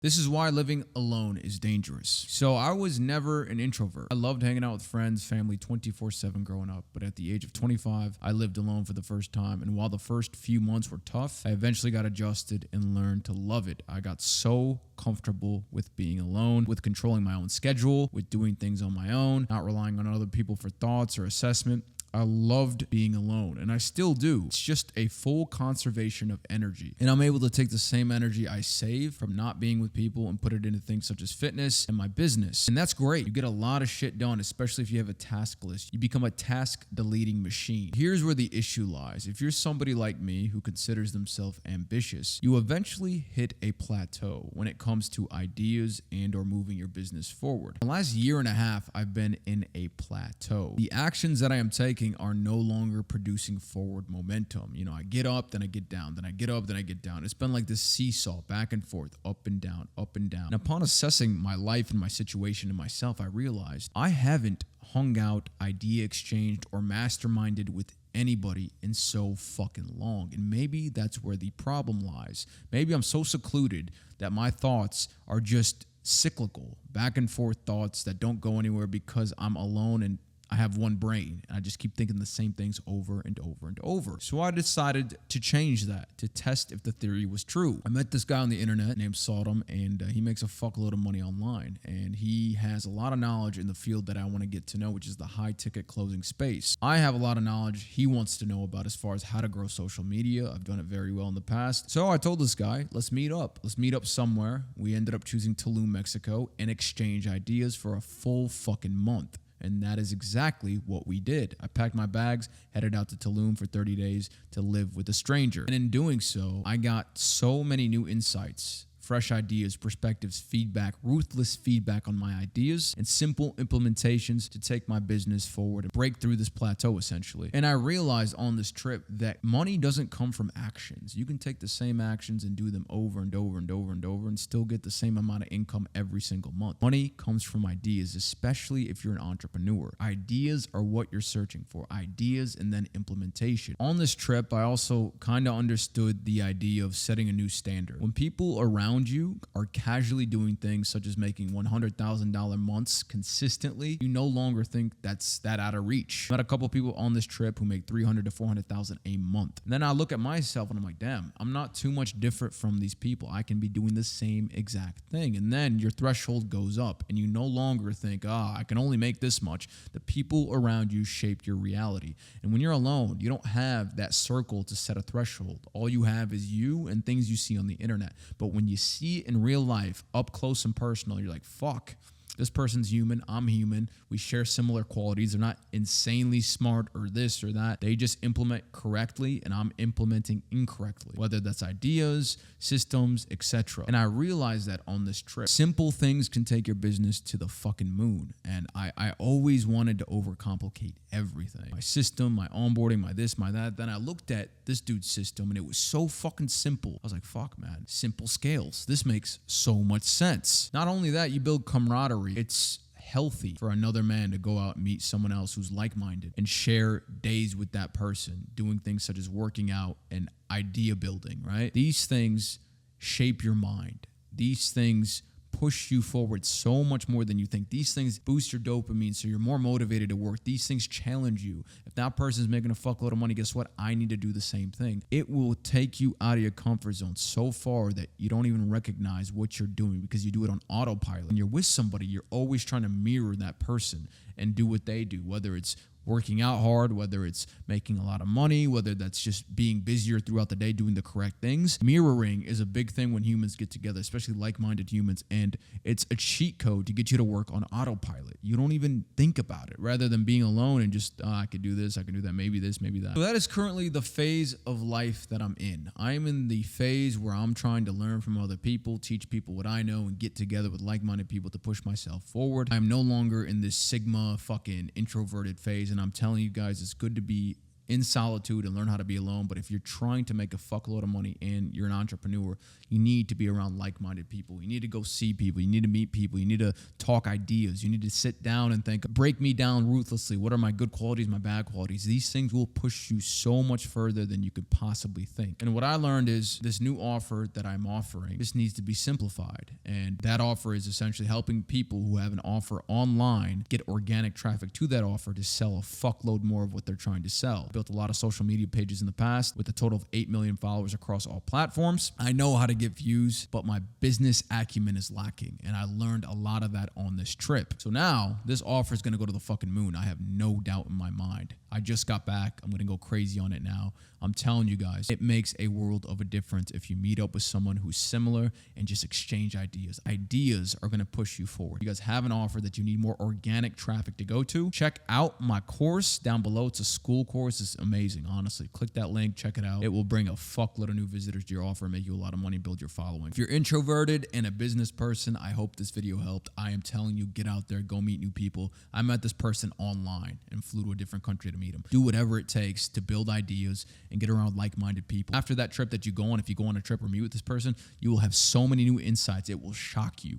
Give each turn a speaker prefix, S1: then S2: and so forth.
S1: This is why living alone is dangerous. So I was never an introvert. I loved hanging out with friends, family 24/7 growing up. But at the age of 25, I lived alone for the first time. And while the first few months were tough, I eventually got adjusted and learned to love it. I got so comfortable with being alone, with controlling my own schedule, with doing things on my own, not relying on other people for thoughts or assessment. I loved being alone, and I still do. It's just a full conservation of energy. And I'm able to take the same energy I save from not being with people and put it into things such as fitness and my business. And that's great. You get a lot of shit done, especially if you have a task list. You become a task deleting machine. Here's where the issue lies. If you're somebody like me who considers themselves ambitious, you eventually hit a plateau when it comes to ideas and or moving your business forward. The last year and a half, I've been in a plateau. The actions that I am taking are no longer producing forward momentum. You know, I get up, then I get down, then I get up, then I get down. It's been like this seesaw, back and forth, up and down, up and down. And upon assessing my life and my situation and myself, I realized I haven't hung out, idea exchanged, or masterminded with anybody in so fucking long. And maybe that's where the problem lies. Maybe I'm so secluded that my thoughts are just cyclical, back and forth thoughts that don't go anywhere because I'm alone and I have one brain, and I just keep thinking the same things over and over and over. So I decided to change that, to test if the theory was true. I met this guy on the internet named Sodom, and he makes a fuckload of money online, and he has a lot of knowledge in the field that I want to get to know, which is the high-ticket closing space. I have a lot of knowledge he wants to know about as far as how to grow social media. I've done it very well in the past. So I told this guy, let's meet up. Let's meet up somewhere. We ended up choosing Tulum, Mexico, and exchange ideas for a full fucking month. And that is exactly what we did. I packed my bags, headed out to Tulum for 30 days to live with a stranger. And in doing so, I got so many new insights, fresh ideas, perspectives, feedback, ruthless feedback on my ideas, and simple implementations to take my business forward and break through this plateau, essentially. And I realized on this trip that money doesn't come from actions. You can take the same actions and do them over and over and over and over and still get the same amount of income every single month. Money comes from ideas, especially if you're an entrepreneur. Ideas are what you're searching for. Ideas and then implementation. On this trip, I also kind of understood the idea of setting a new standard. When people around you are casually doing things such as making $100,000 months consistently, you no longer think that's that out of reach. I met a couple people on this trip who make $300,000 to $400,000 a month. And then I look at myself and I'm like, damn, I'm not too much different from these people. I can be doing the same exact thing. And then your threshold goes up and you no longer think, I can only make this much. The people around you shaped your reality. And when you're alone, you don't have that circle to set a threshold. All you have is you and things you see on the internet. But when you see it in real life, up close and personal, you're like, fuck, this person's human, I'm human, we share similar qualities, they're not insanely smart or this or that, they just implement correctly and I'm implementing incorrectly, whether that's ideas, systems, etc. And I realized that on this trip, simple things can take your business to the fucking moon. And I always wanted to overcomplicate everything. My system, my onboarding, my this, my that. Then I looked at this dude's system and it was so fucking simple. I was like, fuck, man, simple scales. This makes so much sense. Not only that, you build camaraderie. It's healthy for another man to go out and meet someone else who's like-minded and share days with that person, doing things such as working out and idea building, right? These things shape your mind. These things push you forward so much more than you think. These things boost your dopamine so you're more motivated to work. These things challenge you. If that person's making a fuckload of money, guess what? I need to do the same thing. It will take you out of your comfort zone so far that you don't even recognize what you're doing because you do it on autopilot. When you're with somebody, you're always trying to mirror that person and do what they do, whether it's working out hard, whether it's making a lot of money, whether that's just being busier throughout the day doing the correct things. Mirroring is a big thing when humans get together, especially like-minded humans, and it's a cheat code to get you to work on autopilot. You don't even think about it, rather than being alone and just, I could do this, I can do that, maybe this, maybe that. So that is currently the phase of life that I'm in. I'm in the phase where I'm trying to learn from other people, teach people what I know, and get together with like-minded people to push myself forward. I'm no longer in this Sigma fucking introverted phase. And I'm telling you guys, it's good to be in solitude and learn how to be alone. But if you're trying to make a fuckload of money and you're an entrepreneur, you need to be around like-minded people. You need to go see people. You need to meet people. You need to talk ideas. You need to sit down and think, break me down ruthlessly. What are my good qualities, my bad qualities? These things will push you so much further than you could possibly think. And what I learned is this new offer that I'm offering, this needs to be simplified. And that offer is essentially helping people who have an offer online get organic traffic to that offer to sell a fuckload more of what they're trying to sell. I built a lot of social media pages in the past with a total of 8 million followers across all platforms. I know how to get views, but my business acumen is lacking. And I learned a lot of that on this trip. So now this offer is going to go to the fucking moon. I have no doubt in my mind. I just got back. I'm going to go crazy on it now. I'm telling you guys, it makes a world of a difference if you meet up with someone who's similar and just exchange ideas. Ideas are going to push you forward. You guys have an offer that you need more organic traffic to go to. Check out my course down below. It's a school course. It's amazing, honestly. Click that link, check it out. It will bring a fuckload of new visitors to your offer and make you a lot of money, build your following. If you're introverted and a business person, I hope this video helped. I am telling you, get out there, go meet new people. I met this person online and flew to a different country to meet him. Do whatever it takes to build ideas and get around like-minded people. After that trip that you go on, if you go on a trip or meet with this person, you will have so many new insights. It will shock you.